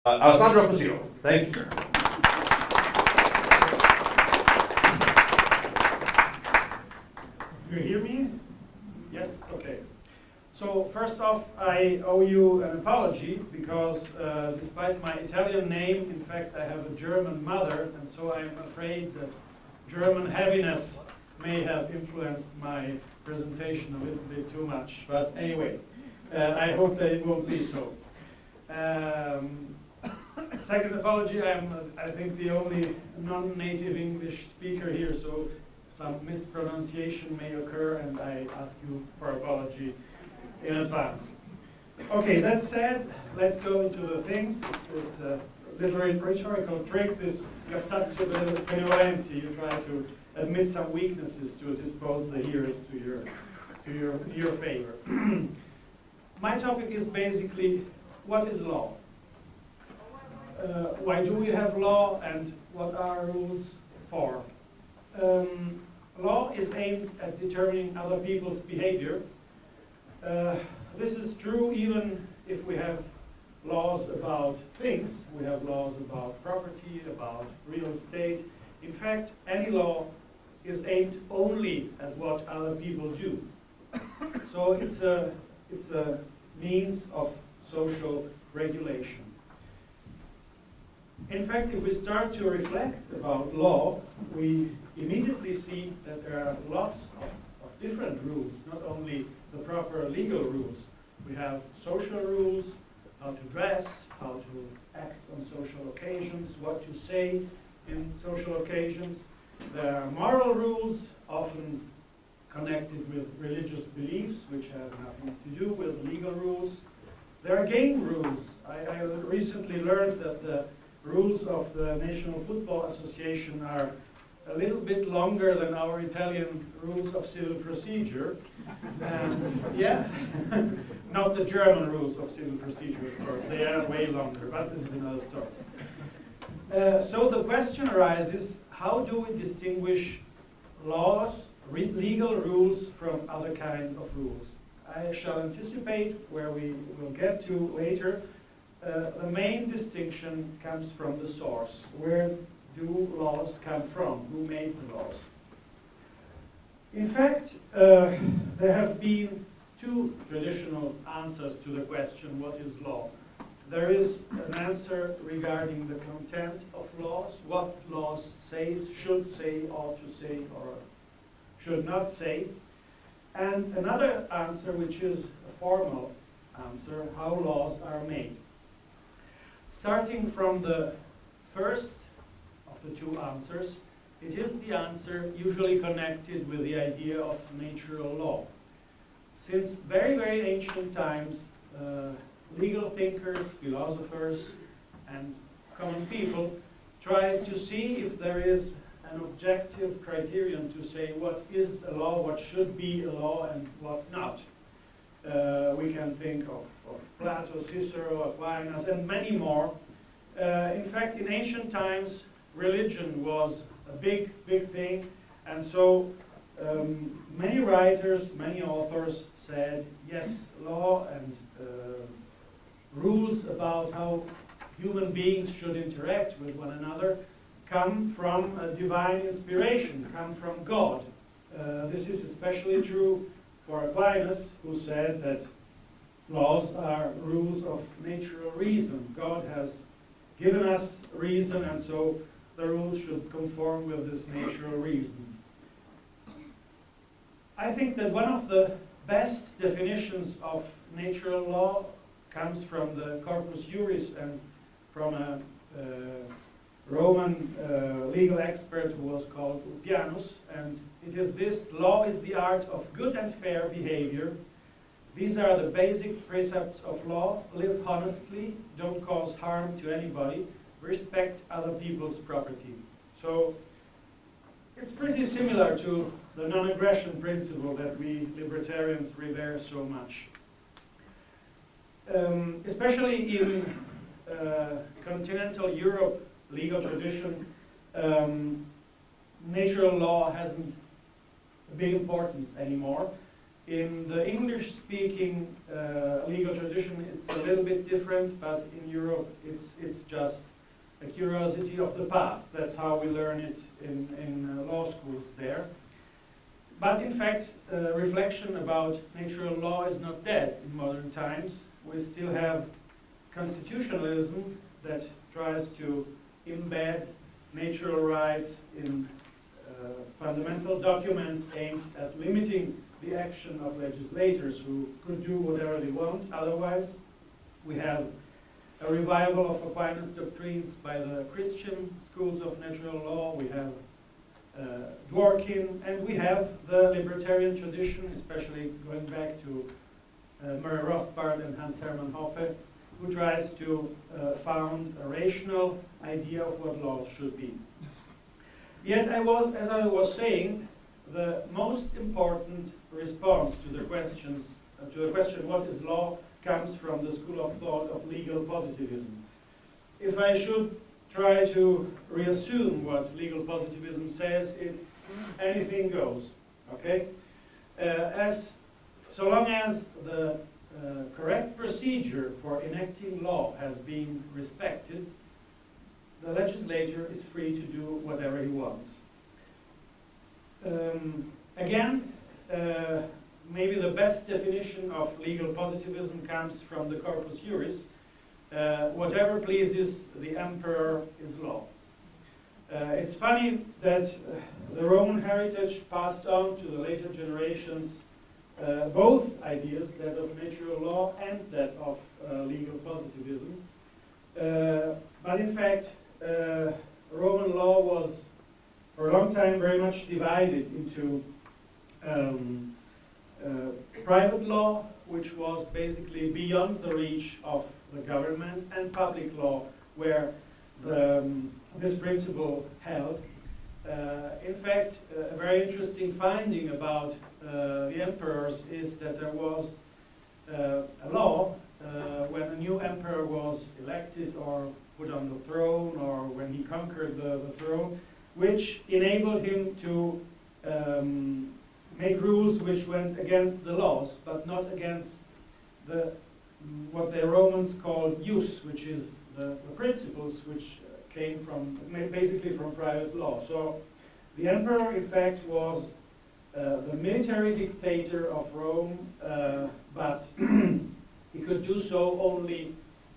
Alessandro Fusillo. Thank you, sir. Do you hear me? Yes? Okay. So first off, I owe you an apology because despite my Italian name, in fact, I have a German mother, and so I'm afraid that German heaviness may have influenced my presentation a little bit too much. But anyway, I hope that it won't be so. Second apology, I think the only non-native English speaker here, so some mispronunciation may occur, and I ask you for apology in advance. Okay, that said, let's go into the things. It's a literary rhetorical trick, this captatio benevolentia. You try to admit some weaknesses to dispose the hearers to your favor. My topic is basically, what is law? Why do we have law, and what are rules for? Law is aimed at determining other people's behavior. This is true even if we have laws about things. We have laws about property, about real estate. In fact, any law is aimed only at what other people do. So it's a means of social regulation. In fact, if we start to reflect about law, we immediately see that there are lots of different rules, not only the proper legal rules. We have social rules, how to dress, how to act on social occasions, what to say in social occasions. There are moral rules, often connected with religious beliefs, which have nothing to do with legal rules. There are game rules. I recently learned that the rules of the National Football Association are a little bit longer than our Italian rules of civil procedure. And yeah, not the German rules of civil procedure, of course. They are way longer, but this is another story. So the question arises, how do we distinguish laws, legal rules, from other kinds of rules? I shall anticipate where we will get to later. The main distinction comes from the source. Where do laws come from? Who made the laws? In fact, there have been two traditional answers to the question, what is law? There is an answer regarding the content of laws, what laws say, should say, ought to say, or should not say. And another answer, which is a formal answer, how laws are made. Starting from the first of the two answers, it is the answer usually connected with the idea of natural law. Since very, very ancient times, legal thinkers, philosophers, and common people tried to see if there is an objective criterion to say what is a law, what should be a law, and what not. We can think of Plato, Cicero, Aquinas, and many more. In fact, in ancient times, religion was a big, big thing, and so many writers, many authors said, yes, law and rules about how human beings should interact with one another come from a divine inspiration, come from God. This is especially true for Aquinas, who said that laws are rules of natural reason. God has given us reason, and so the rules should conform with this natural reason. I think that one of the best definitions of natural law comes from the Corpus Juris and from a Roman legal expert who was called Ulpianus, and it is this: law is the art of good and fair behavior. These are the basic precepts of law. Live honestly, don't cause harm to anybody, respect other people's property. So it's pretty similar to the non-aggression principle that we libertarians revere so much. Especially in continental Europe legal tradition, natural law hasn't a big importance anymore. In the English-speaking legal tradition, it's a little bit different, but in Europe, it's just a curiosity of the past. That's how we learn it in law schools there. But in fact, reflection about natural law is not dead in modern times. We still have constitutionalism that tries to embed natural rights in fundamental documents aimed at limiting the action of legislators who could do whatever they want otherwise. We have a revival of Aquinas doctrines by the Christian schools of natural law. We have Dworkin, and we have the libertarian tradition, especially going back to Murray Rothbard and Hans Hermann Hoppe, who tries to found a rational idea of what laws should be. Yet, as I was saying, the most important response to the question, what is law, comes from the school of thought of legal positivism. If I should try to reassume what legal positivism says, it's anything goes, okay? So long as the correct procedure for enacting law has been respected, the legislator is free to do whatever he wants. Again, maybe the best definition of legal positivism comes from the Corpus Juris. Whatever pleases the emperor is law. It's funny that the Roman heritage passed on to the later generations both ideas, that of natural law and that of legal positivism. But in fact, Roman law was for a long time very much divided into private law, which was basically beyond the reach of the government, and public law, where this principle held. In fact, a very interesting finding about the emperors is that there was a law when a new emperor was elected or put on the throne, or when he conquered the throne, which enabled him to make rules which went against the laws, but not against what the Romans called jus, which is the principles which came from, basically from private law. So the emperor, in fact, was the military dictator of Rome, but he could do so only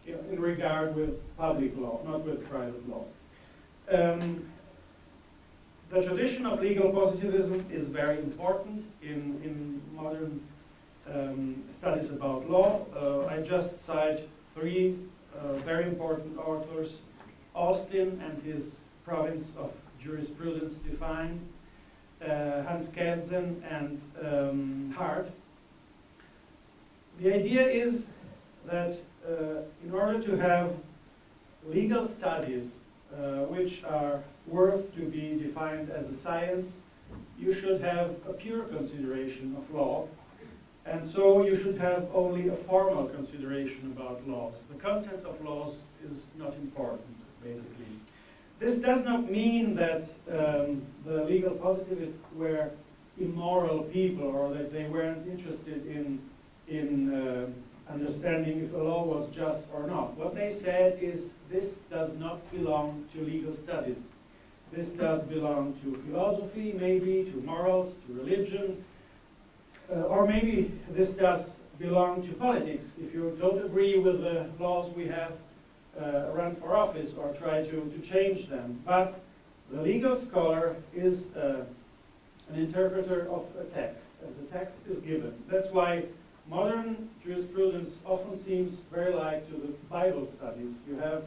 in regard with public law, not with private law. The tradition of legal positivism is very important in modern studies about law. I just cite three very important authors: Austin and his Province of Jurisprudence Defined, Hans Kelsen and Hart. The idea is that in order to have legal studies which are worth to be defined as a science, you should have a pure consideration of law, and so you should have only a formal consideration about laws. The content of laws is not important, basically. This does not mean that the legal positivists were immoral people, or that they weren't interested in understanding if a law was just or not. What they said is, this does not belong to legal studies. This does belong to philosophy, maybe, to morals, to religion, or maybe this does belong to politics. If you don't agree with the laws we have, run for office or try to change them. But the legal scholar is an interpreter of a text, and the text is given. That's why modern jurisprudence often seems very like to the Bible studies. You have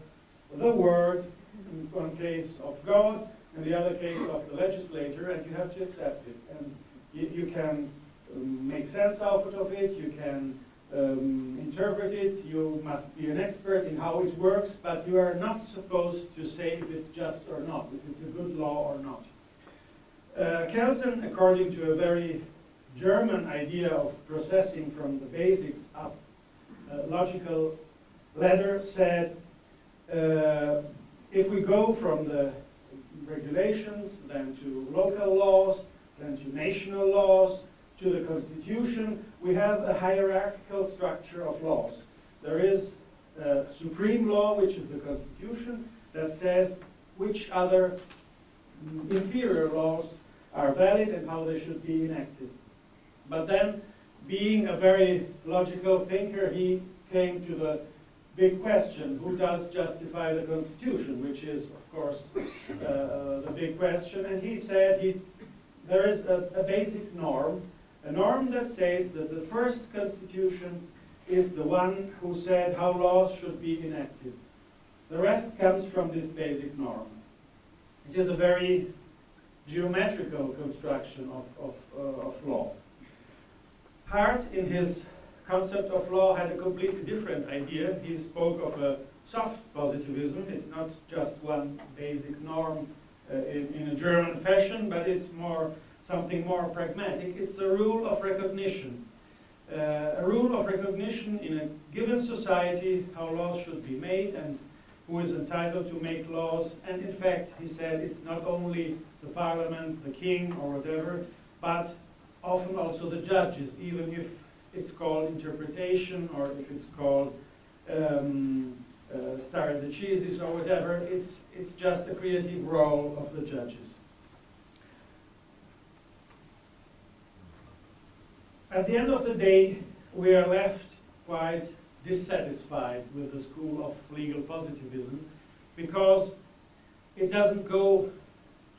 the word, in one case of God, in the other case of the legislator, and you have to accept it. And you can make sense out of it, you can interpret it, you must be an expert in how it works, but you are not supposed to say if it's just or not, if it's a good law or not. Kelsen, according to a very German idea of processing from the basics up logical ladder, said, if we go from the regulations, then to local laws, then to national laws, to the Constitution, we have a hierarchical structure of laws. There is supreme law, which is the Constitution, that says which other inferior laws are valid and how they should be enacted. But then, being a very logical thinker, he came to the big question, who does justify the Constitution, which is, of course, the big question. And he said there is a basic norm, a norm that says that the first Constitution is the one who said how laws should be enacted. The rest comes from this basic norm. It is a very geometrical construction of law. Hart, in his concept of law, had a completely different idea. He spoke of a soft positivism. It's not just one basic norm in a German fashion, but it's something more pragmatic. It's a rule of recognition. A rule of recognition in a given society, how laws should be made and who is entitled to make laws. And in fact, he said, it's not only the parliament, the king, or whatever, but often also the judges, even if it's called interpretation or if it's called stare decisis or whatever, it's just a creative role of the judges. At the end of the day, we are left quite dissatisfied with the school of legal positivism because it doesn't go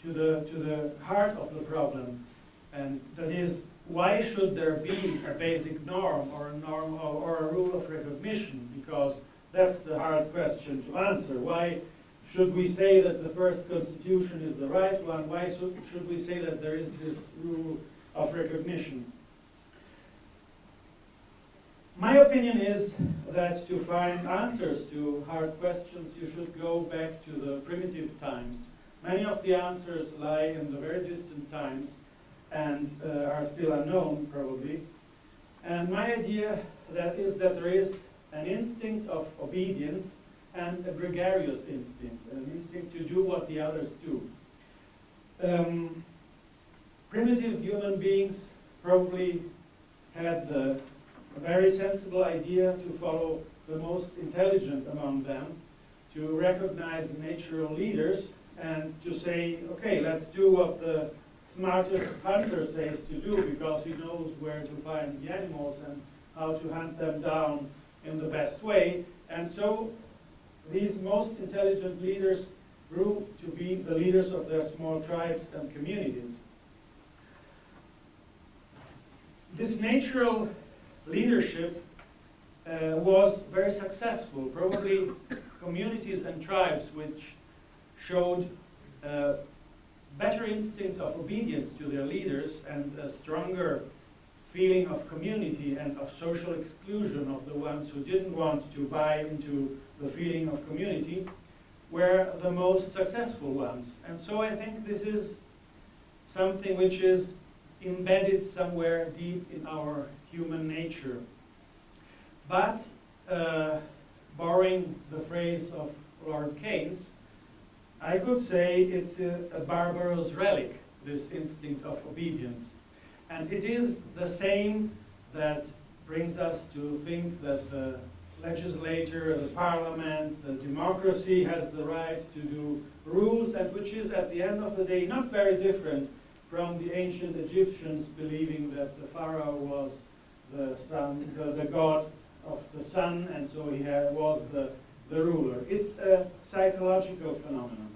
to the heart of the problem, and that is, why should there be a basic norm or a rule of recognition? Because that's the hard question to answer. Why should we say that the first Constitution is the right one? Why should we say that there is this rule of recognition? My opinion is that to find answers to hard questions, you should go back to the primitive times. Many of the answers lie in the very distant times and are still unknown, probably. And my idea is that there is an instinct of obedience and a gregarious instinct, an instinct to do what the others do. Primitive human beings probably had a very sensible idea to follow the most intelligent among them, to recognize natural leaders and to say, okay, let's do what the smartest hunter says to do because he knows where to find the animals and how to hunt them down in the best way. And so these most intelligent leaders grew to be the leaders of their small tribes and communities. This natural leadership was very successful. Probably communities and tribes which showed better instinct of obedience to their leaders and a stronger feeling of community and of social exclusion of the ones who didn't want to buy into the feeling of community were the most successful ones. And so I think this is something which is embedded somewhere deep in our human nature. But, borrowing the phrase of Lord Keynes, I could say it's a barbarous relic, this instinct of obedience. And it is the same that brings us to think that the legislator, the parliament, the democracy has the right to do rules, and which is at the end of the day not very different from the ancient Egyptians believing that the pharaoh was the sun, the god of the sun, and so he was the ruler. It's a psychological phenomenon.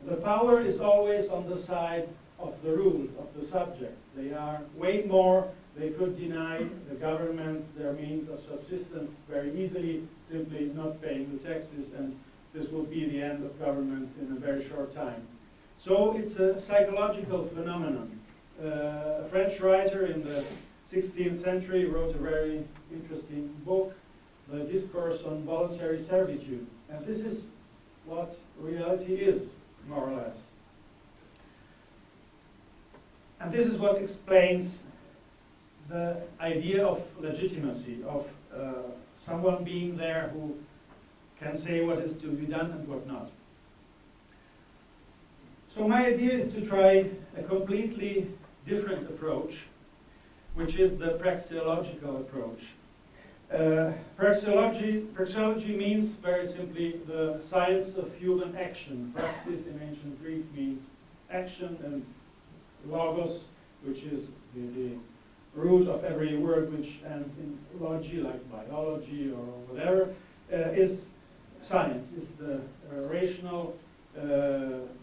The power is always on the side of the ruled, of the subjects. They are way more, they could deny the governments their means of subsistence very easily, simply not paying the taxes, and this will be the end of governments in a very short time. So it's a psychological phenomenon. A French writer in the 16th century wrote a very interesting book, The Discourse on Voluntary Servitude. And this is what reality is, more or less. And this is what explains the idea of legitimacy, of someone being there who can say what is to be done and what not. So my idea is to try a completely different approach which is the praxeological approach. Praxeology means very simply the science of human action. Praxis in ancient Greek means action, and logos, which is the root of every word which ends in logy, like biology or whatever, is science, is the rational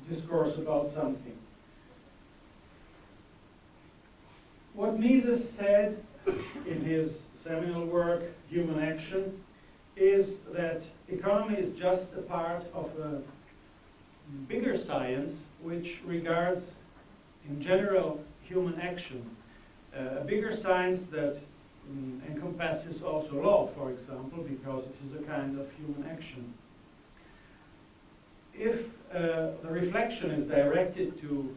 discourse about something. What Mises said in his seminal work, Human Action, is that economy is just a part of a bigger science which regards, in general, human action. A bigger science that encompasses also law, for example, because it is a kind of human action. If the reflection is directed to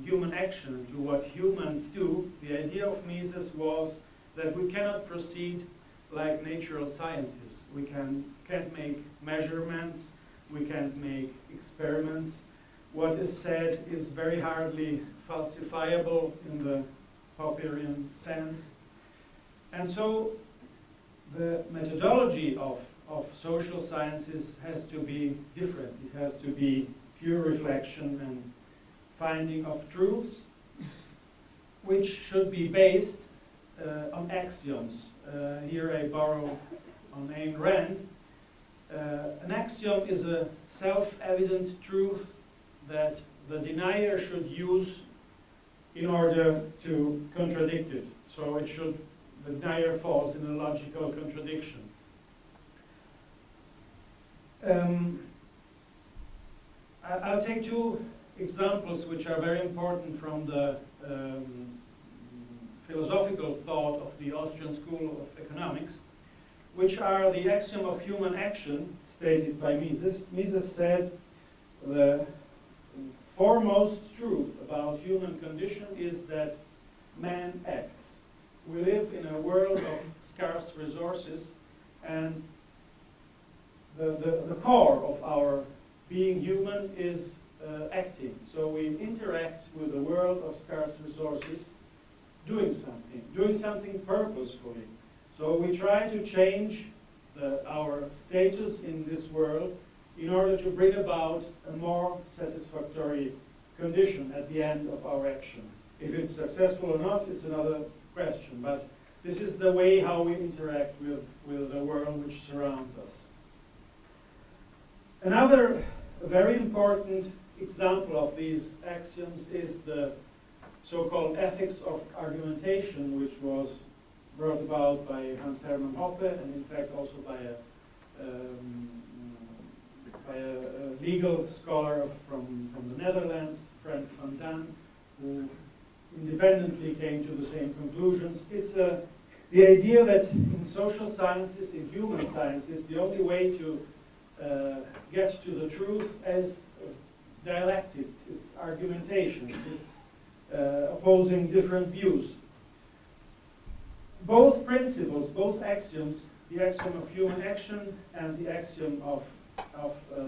human action, to what humans do, the idea of Mises was that we cannot proceed like natural sciences. We can't make measurements, we can't make experiments. What is said is very hardly falsifiable in the Popperian sense. And so the methodology of social sciences has to be different. It has to be pure reflection and finding of truths, which should be based on axioms. Here I borrow on Ayn Rand. An axiom is a self-evident truth that the denier should use in order to contradict it. So the denier falls in a logical contradiction. I'll take two examples which are very important from the philosophical thought of the Austrian School of Economics, which are the axiom of human action stated by Mises. Mises said the foremost truth about human condition is that man acts. We live in a world of scarce resources, and the core of our being human is acting. So we interact with the world of scarce resources, doing something purposefully. So we try to change our status in this world in order to bring about a more satisfactory condition at the end of our action. If it's successful or not, it's another question, but this is the way how we interact with the world which surrounds us. Another very important example of these axioms is the so-called ethics of argumentation, which was brought about by Hans Hermann Hoppe, and in fact also by a legal scholar from the Netherlands, Frank van Daan, who independently came to the same conclusions. It's the idea that in social sciences, in human sciences, the only way to get to the truth is dialectics, it's argumentation, it's opposing different views. Both principles, both axioms, the axiom of human action and the axiom of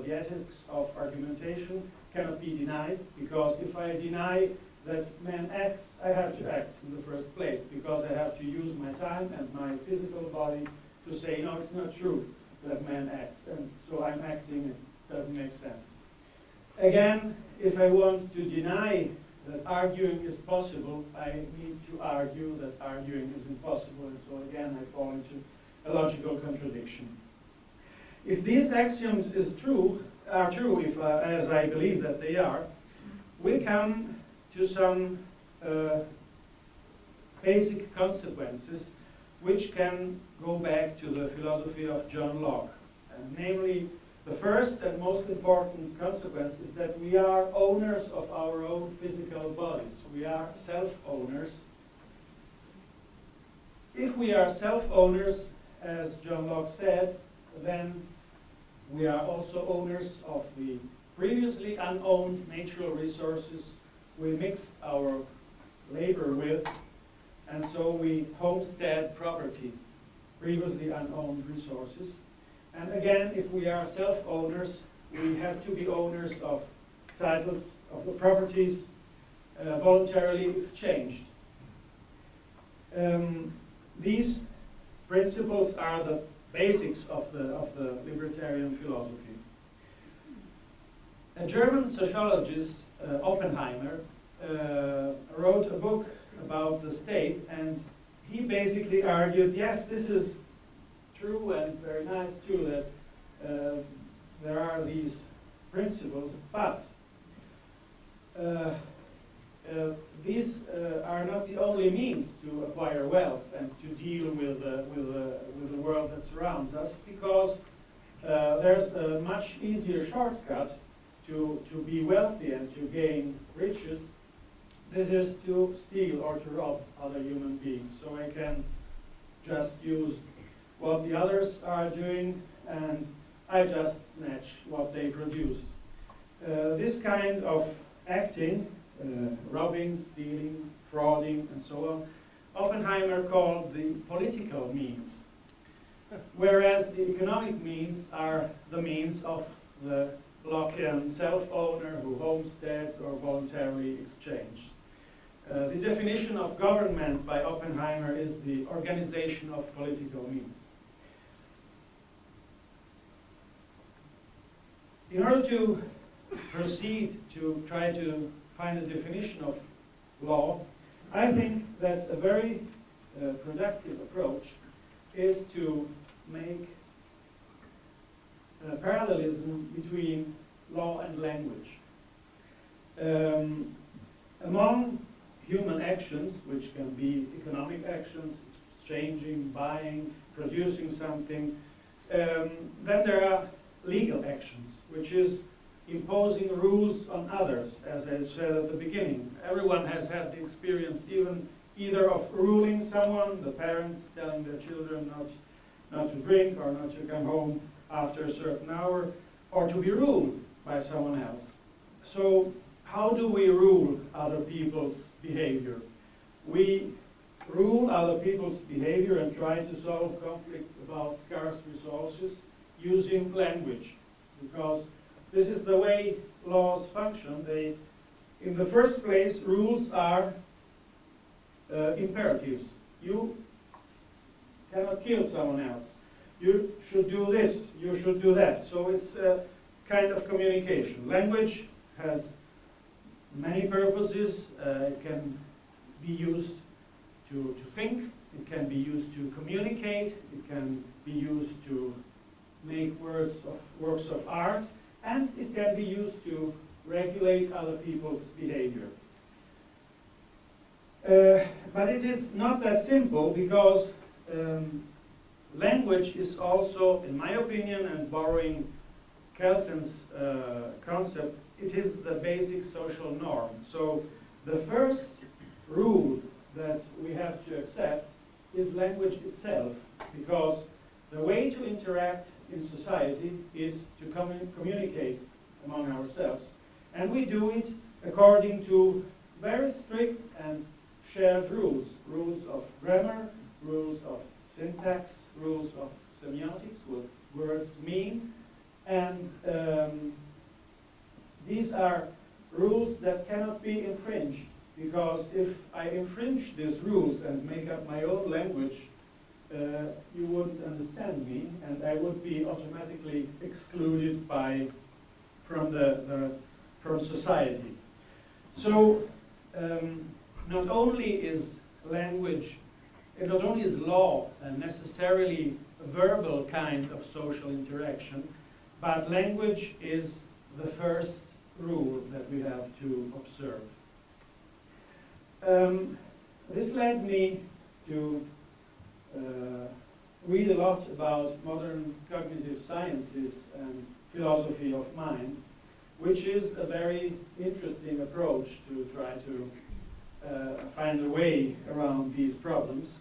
the ethics of argumentation, cannot be denied, because if I deny that man acts, I have to act in the first place, because I have to use my time and my physical body to say, no, it's not true that man acts, and so I'm acting, it doesn't make sense. Again, if I want to deny that arguing is possible, I need to argue that arguing is impossible, and so again I fall into a logical contradiction. If these axioms are true, if, as I believe that they are, we come to some basic consequences which can go back to the philosophy of John Locke. And namely, the first and most important consequence is that we are owners of our own physical bodies. We are self-owners. If we are self-owners, as John Locke said, then we are also owners of the previously unowned natural resources we mixed our labor with, and so we homestead property, previously unowned resources. And again, if we are self-owners, we have to be owners of titles of the properties voluntarily exchanged. These principles are the basics of the libertarian philosophy. A German sociologist, Oppenheimer, wrote a book about the state, and he basically argued, yes, this is true and very nice too, that there are these principles, but these are not the only means to acquire wealth and to deal with the world that surrounds us, because there's a much easier shortcut to be wealthy and to gain riches. This is to steal or to rob other human beings. So I can just use what the others are doing and I just snatch what they produce. This kind of acting, robbing, stealing, frauding, and so on, Oppenheimer called the political means, whereas the economic means are the means of the Lockean self-owner who homesteads or voluntarily exchanges. The definition of government by Oppenheimer is the organization of political means. In order to proceed to try to find a definition of law, I think that a very productive approach is to make parallelism between law and language. Among human actions, which can be economic actions, exchanging, buying, producing something, then there are legal actions, which is imposing rules on others, as I said at the beginning. Everyone has had the experience either of ruling someone, the parents telling their children not to drink or not to come home after a certain hour, or to be ruled by someone else. So how do we rule other people's behavior? We rule other people's behavior and try to solve conflicts about scarce resources using language, because this is the way laws function. In the first place, rules are imperatives. You cannot kill someone else. You should do this, you should do that. So it's a kind of communication. Language has many purposes. It can be used to think, it can be used to communicate, it can be used to make works of art, and it can be used to regulate other people's behavior. But it is not that simple, because language is also, in my opinion, and borrowing Kelsen's concept, it is the basic social norm. So the first rule that we have to accept is language itself, because the way to interact in society is to communicate among ourselves. And we do it according to very strict and shared rules. Rules of grammar, rules of syntax, rules of semiotics, what words mean. And these are rules that cannot be infringed, because if I infringe these rules and make up my own language, you wouldn't understand me, and I would be automatically excluded from society. So not only is law necessarily a verbal kind of social interaction, but language is the first rule that we have to observe. This led me to read a lot about modern cognitive sciences and philosophy of mind, which is a very interesting approach to try to find a way around these problems.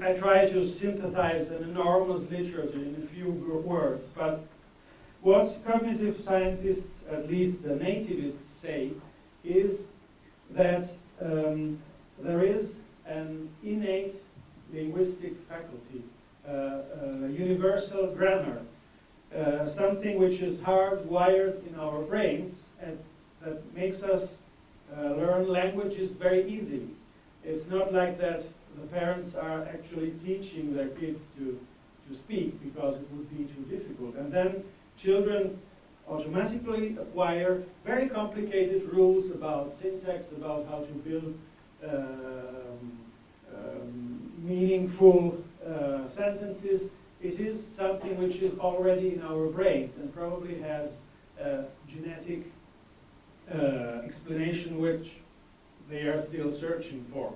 I try to synthesize an enormous literature in a few words, but what cognitive scientists, at least the nativists, say is that there is an innate linguistic faculty, universal grammar, something which is hardwired in our brains and that makes us learn languages very easily. It's not like that the parents are actually teaching their kids to speak, because it would be too difficult. And then children automatically acquire very complicated rules about syntax, about how to build meaningful sentences. It is something which is already in our brains and probably has a genetic explanation which they are still searching for.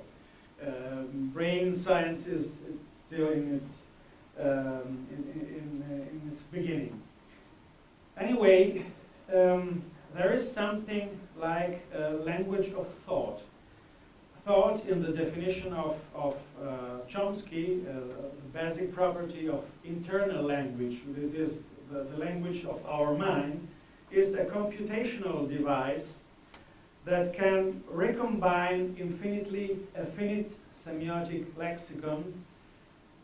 Brain science is still in its beginning. Anyway, there is something like a language of thought. Thought, in the definition of Chomsky, the basic property of internal language, it is the language of our mind, is a computational device that can recombine infinite semiotic lexicon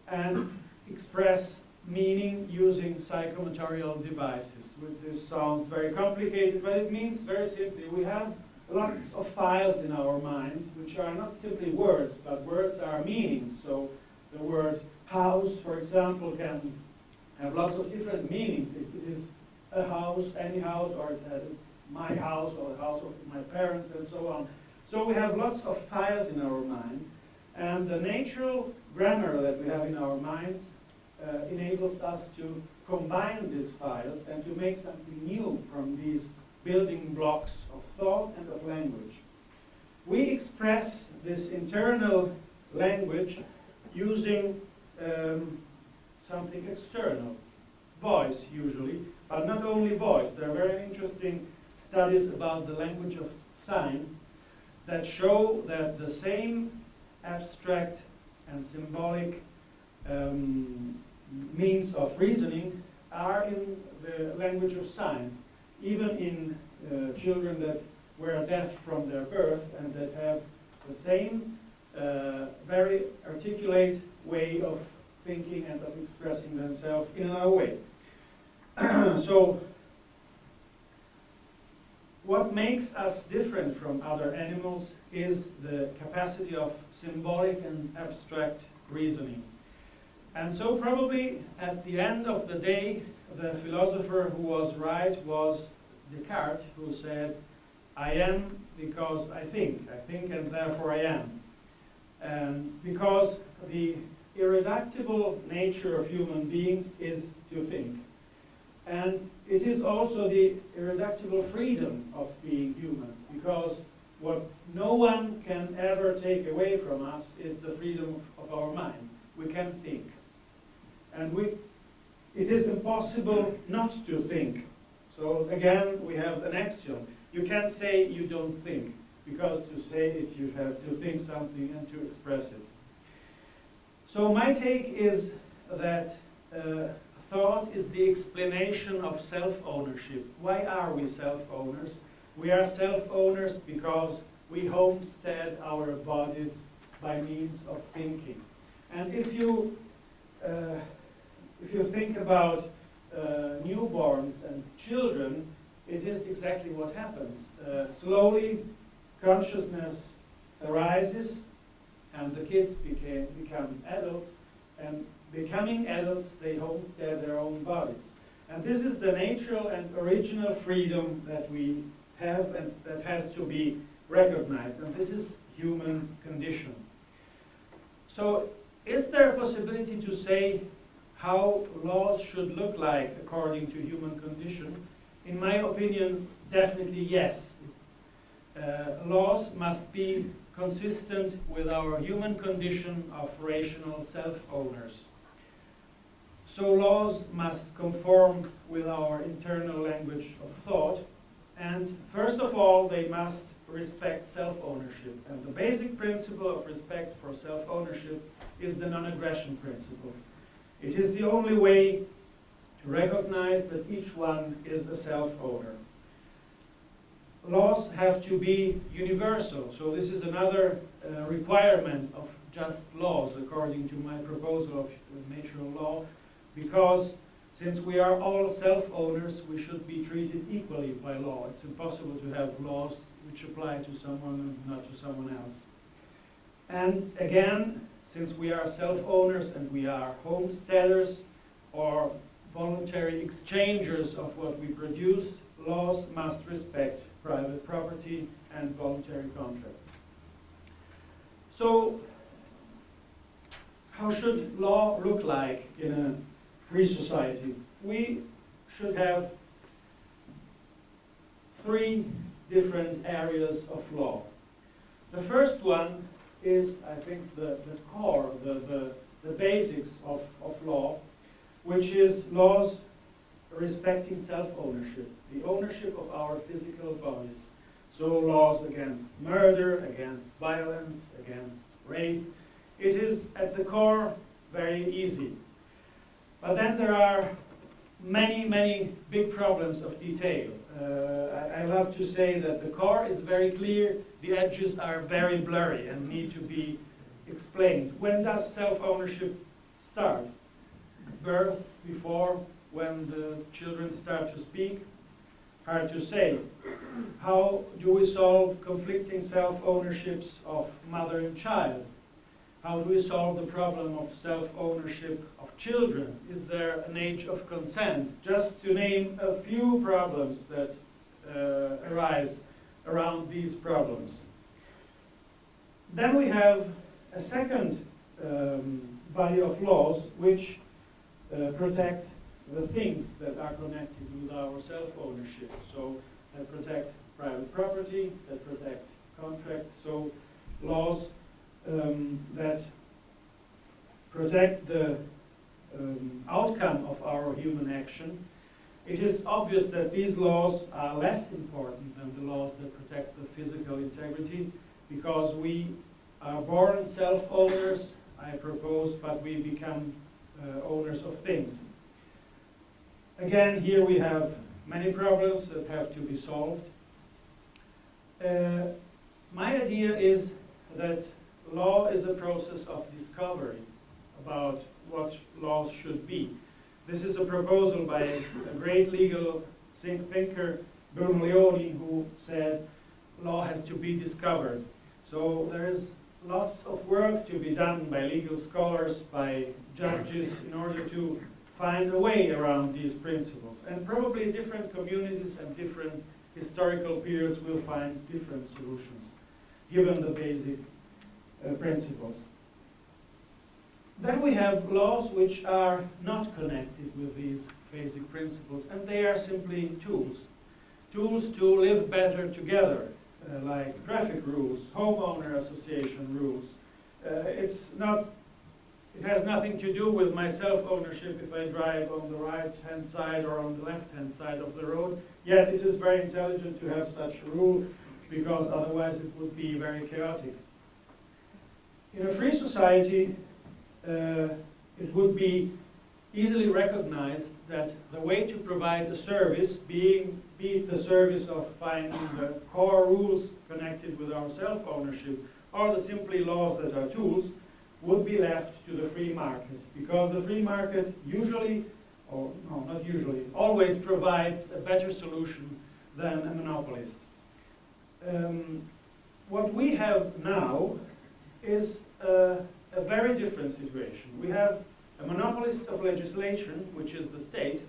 and express meaning using psychomotorial devices. This sounds very complicated, but it means very simply we have lots of files in our mind which are not simply words, but words are meanings. So the word house, for example, can have lots of different meanings. It is a house, any house, or it's my house, or the house of my parents, and so on. So we have lots of files in our mind, and the natural grammar that we have in our minds enables us to combine these files and to make something new from these building blocks of thought and of language. We express this internal language using something external, voice usually, but not only voice. There are very interesting studies about the language of signs that show that the same abstract and symbolic means of reasoning are in the language of signs, even in children that were deaf from their birth and that have the same very articulate way of thinking and of expressing themselves in another way. So, what makes us different from other animals is the capacity of symbolic and abstract reasoning. And so probably at the end of the day, the philosopher who was right was Descartes, who said, I am because I think and therefore I am. And because the irreducible nature of human beings is to think. And it is also the irreducible freedom of being humans, because what no one can ever take away from us is the freedom of our mind. We can think. And it is impossible not to think. So again, we have an axiom. You can't say you don't think, because to say it, you have to think something and to express it. So my take is that thought is the explanation of self-ownership. Why are we self-owners? We are self-owners because we homestead our bodies by means of thinking. And if you think about newborns and children, it is exactly what happens. Slowly, consciousness arises, and the kids become adults, and becoming adults, they homestead their own bodies. And this is the natural and original freedom that we have and that has to be recognized. And this is human condition. So is there a possibility to say how laws should look like according to human condition? In my opinion, definitely yes. Laws must be consistent with our human condition of rational self-owners. So laws must conform with our internal language of thought, and first of all, they must respect self-ownership. And the basic principle of respect for self-ownership is the non-aggression principle. It is the only way to recognize that each one is a self-owner. Laws have to be universal, so this is another requirement of just laws according to my proposal of natural law, because since we are all self-owners, we should be treated equally by law. It's impossible to have laws which apply to someone and not to someone else. And again, since we are self-owners and we are homesteaders or voluntary exchangers of what we produced, laws must respect private property and voluntary contracts. So, how should law look like in a free society? We should have three different areas of law. The first one is, I think, the core, the basics of law, which is laws respecting self-ownership, the ownership of our physical bodies. So laws against murder, against violence, against rape. It is at the core very easy. But then there are many, many big problems of detail. I love to say that the core is very clear, the edges are very blurry and need to be explained. When does self-ownership start? Birth, before, when the children start to speak? Hard to say. How do we solve conflicting self-ownerships of mother and child? How do we solve the problem of self-ownership of children? Is there an age of consent? Just to name a few problems that arise around these problems. Then we have a second body of laws which protect the things that are connected with our self-ownership. So that protect private property, that protect contracts. So laws that protect the outcome of our human action. It is obvious that these laws are less important than the laws that protect the physical integrity, because we are born self-owners, I propose, but we become owners of things. Again, here we have many problems that have to be solved. My idea is that law is a process of discovery about what laws should be. This is a proposal by a great legal thinker, Bruno Leoni, who said law has to be discovered. So there is lots of work to be done by legal scholars, by judges, in order to find a way around these principles. And probably different communities and different historical periods will find different solutions, given the basic principles. Then we have laws which are not connected with these basic principles, and they are simply tools. Tools to live better together, like traffic rules, homeowner association rules. It has nothing to do with my self-ownership if I drive on the right-hand side or on the left-hand side of the road. Yet it is very intelligent to have such a rule, because otherwise it would be very chaotic. In a free society, it would be easily recognized that the way to provide a service, be it the service of finding the core rules connected with our self-ownership, or the simply laws that are tools, would be left to the free market. Because the free market usually, or no, not usually, always provides a better solution than a monopolist. What we have now is a very different situation. We have a monopolist of legislation, which is the state,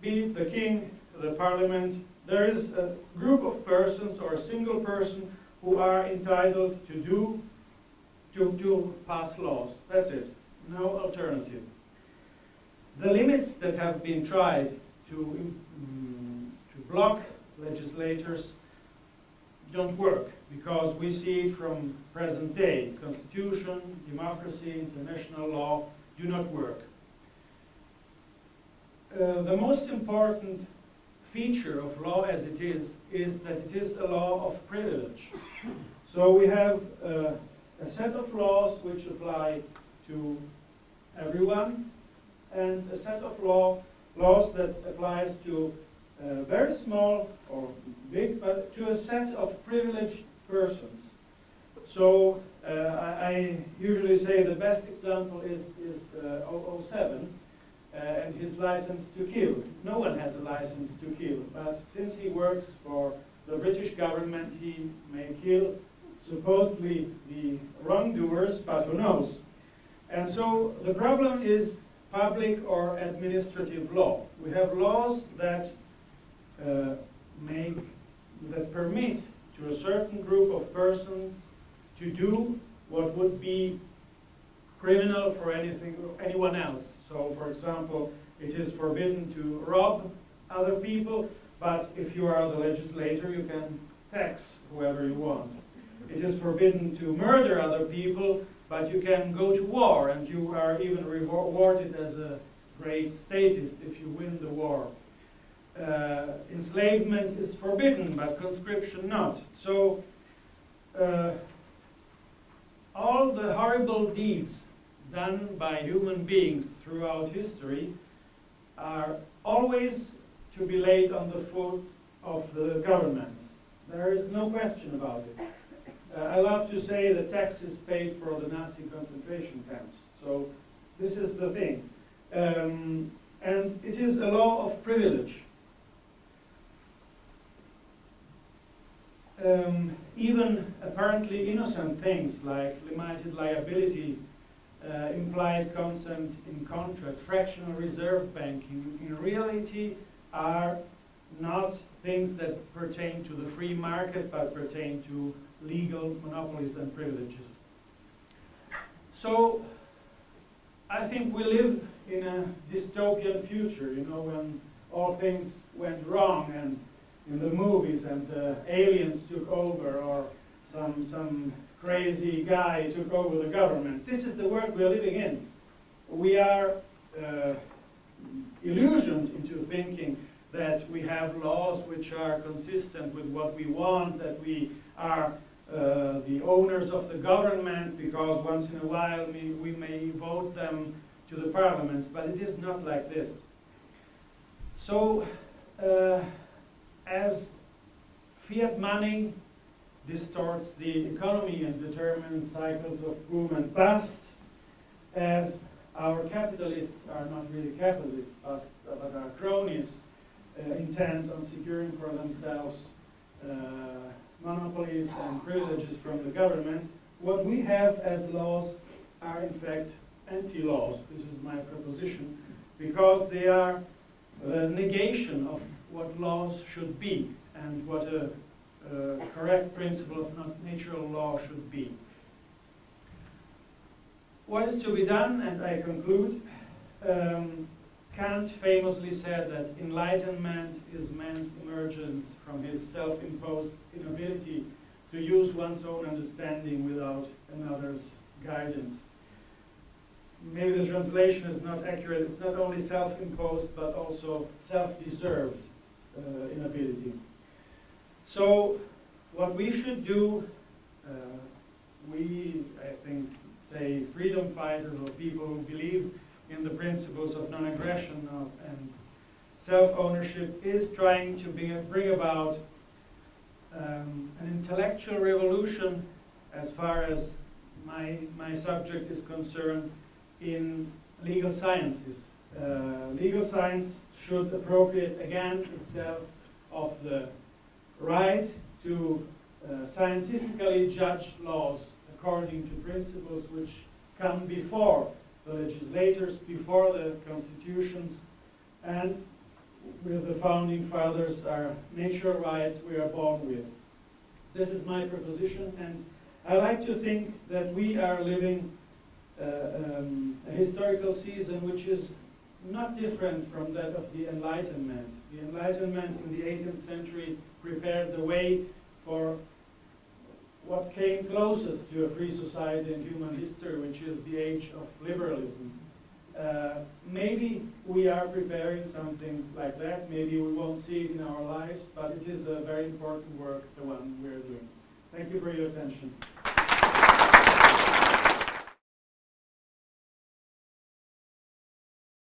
be it the king, the parliament. There is a group of persons or a single person who are entitled to pass laws. That's it. No alternative. The limits that have been tried to block legislators don't work, because we see it from present day. Constitution, democracy, international law do not work. The most important feature of law as it is that it is a law of privilege. So we have a set of laws which apply to everyone, and a set of laws that applies to very small or big, but to a set of privileged persons. So I usually say the best example is 007 and his license to kill. No one has a license to kill, but since he works for the British government, he may kill supposedly the wrongdoers, but who knows? And so the problem is public or administrative law. We have laws that permit to a certain group of persons to do what would be criminal for anyone else. So, for example, it is forbidden to rob other people, but if you are the legislator, you can tax whoever you want. It is forbidden to murder other people, but you can go to war, and you are even rewarded as a great statist if you win the war. Enslavement is forbidden, but conscription not. So all the horrible deeds done by human beings throughout history are always to be laid on the foot of the governments. There is no question about it. I love to say the taxes paid for the Nazi concentration camps. So this is the thing. And it is a law of privilege. Even apparently innocent things like limited liability, implied consent in contract, fractional reserve banking, in reality are not things that pertain to the free market, but pertain to legal monopolies and privileges. So I think we live in a dystopian future, you know, when all things went wrong and in the movies and aliens took over, or some crazy guy took over the government. This is the world we are living in. We are illusioned into thinking that we have laws which are consistent with what we want, that we are the owners of the government, because once in a while we may vote them to the parliaments, but it is not like this. So as fiat money distorts the economy and determines cycles of boom and bust, as our capitalists are not really capitalists, but are cronies, intent on securing for themselves monopolies and privileges from the government, what we have as laws are in fact anti-laws. This is my proposition, because they are the negation of what laws should be and what a correct principle of natural law should be. What is to be done, and I conclude, Kant famously said that enlightenment is man's emergence from his self-imposed inability to use one's own understanding without another's guidance. Maybe the translation is not accurate. It's not only self-imposed, but also self-deserved inability. So what we should do, we, I think, say freedom fighters or people who believe in the principles of non-aggression and self-ownership, is trying to bring about an intellectual revolution as far as my subject is concerned in legal sciences. Legal science should appropriate again itself of the right to scientifically judge laws according to principles which come before the legislators, before the constitutions, and with the founding fathers are natural rights we are born with. This is my proposition, and I like to think that we are living a historical season which is not different from that of the Enlightenment. The Enlightenment in the 18th century prepared the way for what came closest to a free society in human history, which is the age of liberalism. Maybe we are preparing something like that. Maybe we won't see it in our lives, but it is a very important work, the one we're doing. Thank you for your attention.